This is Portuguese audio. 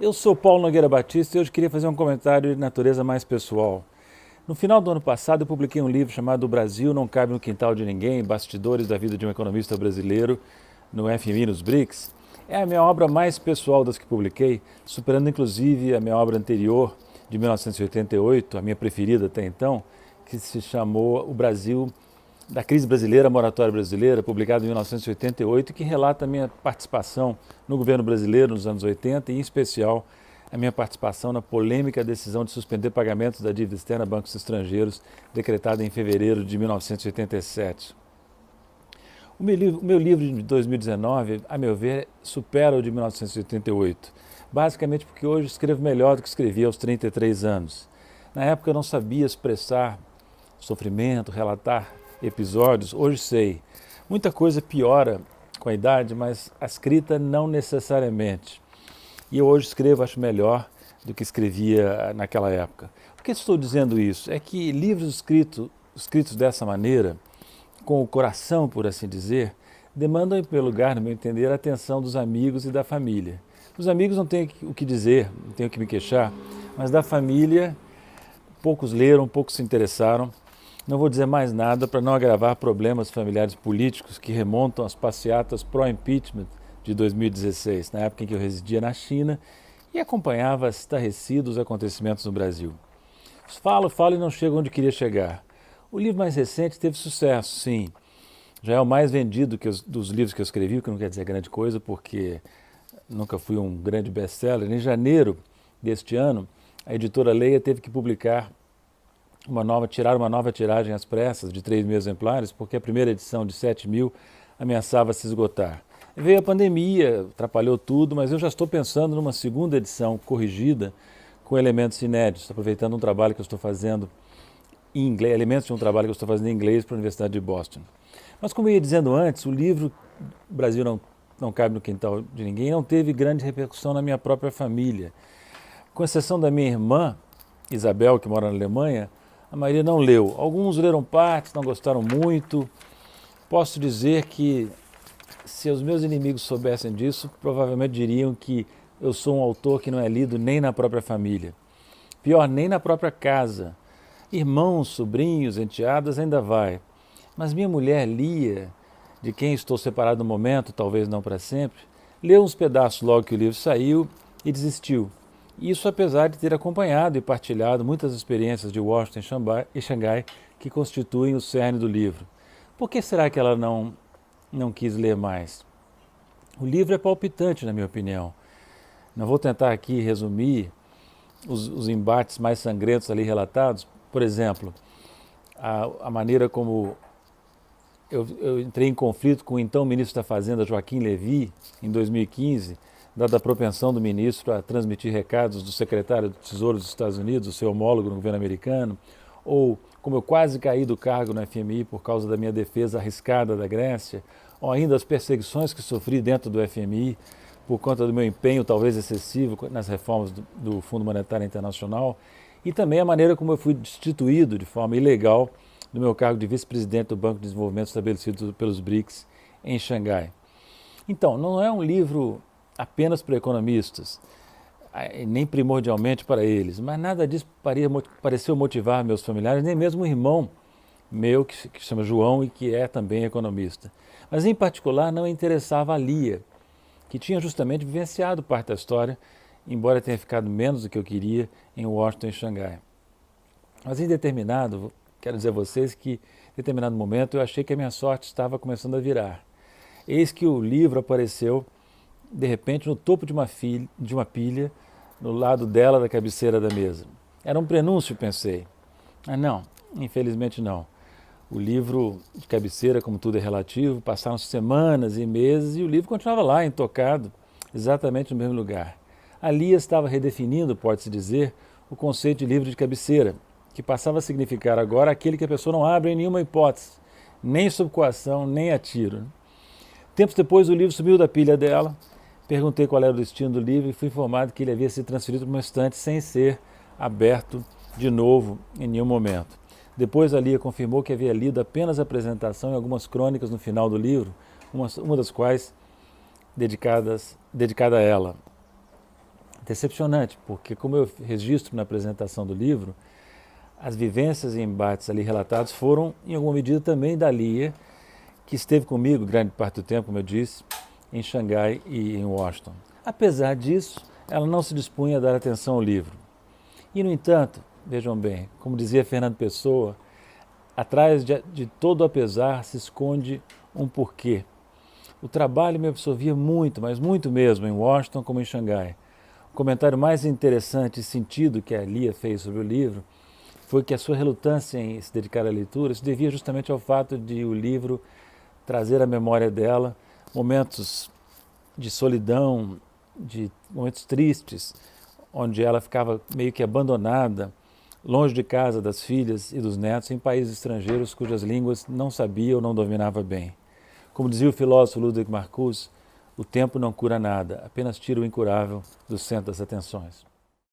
Eu sou Paulo Nogueira Batista e hoje queria fazer um comentário de natureza mais pessoal. No final do ano passado eu publiquei um livro chamado O Brasil Não Cabe no Quintal de Ninguém, Bastidores da Vida de um Economista Brasileiro no FMI nos BRICS. É a minha obra mais pessoal das que publiquei, superando inclusive a minha obra anterior, de 1988, a minha preferida até então, que se chamou O Brasil da Crise Brasileira, a Moratória Brasileira, publicado em 1988, que relata a minha participação no governo brasileiro nos anos 80 e, em especial, a minha participação na polêmica decisão de suspender pagamentos da dívida externa a bancos estrangeiros, decretada em fevereiro de 1987. O meu livro de 2019, a meu ver, supera o de 1988, basicamente porque hoje escrevo melhor do que escrevi aos 33 anos. Na época eu não sabia expressar sofrimento, relatar episódios, hoje sei. Muita coisa piora com a idade, mas a escrita não necessariamente. E eu hoje escrevo, acho melhor do que escrevia naquela época. Por que estou dizendo isso? É que livros escritos dessa maneira, com o coração, por assim dizer, demandam, em primeiro lugar, no meu entender, a atenção dos amigos e da família. Dos amigos não tenho o que dizer, não tenho o que me queixar, mas da família, poucos leram, poucos se interessaram. Não vou dizer mais nada para não agravar problemas familiares políticos que remontam às passeatas pró-impeachment de 2016, na época em que eu residia na China e acompanhava estarrecido os acontecimentos no Brasil. Falo e não chego onde queria chegar. O livro mais recente teve sucesso, sim. Já é o mais vendido dos livros que eu escrevi, o que não quer dizer grande coisa, porque nunca fui um grande best-seller. Em janeiro deste ano, a editora Leia teve que publicar tirar uma nova tiragem às pressas de 3.000 exemplares, porque a primeira edição de 7.000 ameaçava se esgotar. Veio a pandemia, atrapalhou tudo, mas eu já estou pensando numa segunda edição corrigida com elementos inéditos, aproveitando um trabalho que eu estou fazendo em inglês, elementos de um trabalho que eu estou fazendo em inglês para a Universidade de Boston. Mas como eu ia dizendo antes, o livro O Brasil não Cabe no Quintal de Ninguém não teve grande repercussão na minha própria família. Com exceção da minha irmã, Isabel, que mora na Alemanha, a maioria não leu. Alguns leram partes, não gostaram muito. Posso dizer que, se os meus inimigos soubessem disso, provavelmente diriam que eu sou um autor que não é lido nem na própria família. Pior, nem na própria casa. Irmãos, sobrinhos, enteadas ainda vai. Mas minha mulher Lia, de quem estou separado no momento, talvez não para sempre, leu uns pedaços logo que o livro saiu e desistiu. Isso apesar de ter acompanhado e partilhado muitas experiências de Washington e Xangai que constituem o cerne do livro. Por que será que ela não quis ler mais? O livro é palpitante, na minha opinião. Não vou tentar aqui resumir os embates mais sangrentos ali relatados. Por exemplo, a maneira como eu entrei em conflito com o então ministro da Fazenda, Joaquim Levy, em 2015, dada a propensão do ministro a transmitir recados do secretário do Tesouro dos Estados Unidos, o seu homólogo no governo americano, ou como eu quase caí do cargo no FMI por causa da minha defesa arriscada da Grécia, ou ainda as perseguições que sofri dentro do FMI por conta do meu empenho talvez excessivo nas reformas do Fundo Monetário Internacional, e também a maneira como eu fui destituído de forma ilegal do meu cargo de vice-presidente do Banco de Desenvolvimento estabelecido pelos BRICS em Xangai. Então, não é um livro apenas para economistas, nem primordialmente para eles, mas nada disso pareceu motivar meus familiares, nem mesmo um irmão meu que se chama João e que é também economista. Mas em particular não interessava a Lia, que tinha justamente vivenciado parte da história, embora tenha ficado menos do que eu queria em Washington e Xangai. Mas quero dizer a vocês que em determinado momento eu achei que a minha sorte estava começando a virar. Eis que o livro apareceu de repente no topo de uma pilha, no lado dela da cabeceira da mesa. Era um prenúncio, pensei. Mas não, infelizmente não. O livro de cabeceira, como tudo é relativo, passaram semanas e meses e o livro continuava lá, intocado, exatamente no mesmo lugar. A Lia estava redefinindo, pode-se dizer, o conceito de livro de cabeceira, que passava a significar agora aquele que a pessoa não abre em nenhuma hipótese, nem sob coação, nem a tiro. Tempos depois o livro sumiu da pilha dela. Perguntei qual era o destino do livro e fui informado que ele havia sido transferido para uma estante sem ser aberto de novo em nenhum momento. Depois a Lia confirmou que havia lido apenas a apresentação e algumas crônicas no final do livro, uma das quais dedicada a ela. decepcionante, porque como eu registro na apresentação do livro, as vivências e embates ali relatados foram, em alguma medida, também da Lia, que esteve comigo grande parte do tempo, como eu disse, em Xangai e em Washington. Apesar disso, ela não se dispunha a dar atenção ao livro. E, no entanto, vejam bem, como dizia Fernando Pessoa, atrás de todo apesar se esconde um porquê. O trabalho me absorvia muito, mas muito mesmo, em Washington como em Xangai. O comentário mais interessante e sentido que a Lia fez sobre o livro foi que a sua relutância em se dedicar à leitura se devia justamente ao fato de o livro trazer à memória dela momentos de solidão, de momentos tristes, onde ela ficava meio que abandonada, longe de casa das filhas e dos netos, em países estrangeiros cujas línguas não sabia ou não dominava bem. Como dizia o filósofo Ludwig Marcuse, o tempo não cura nada, apenas tira o incurável do centro das atenções.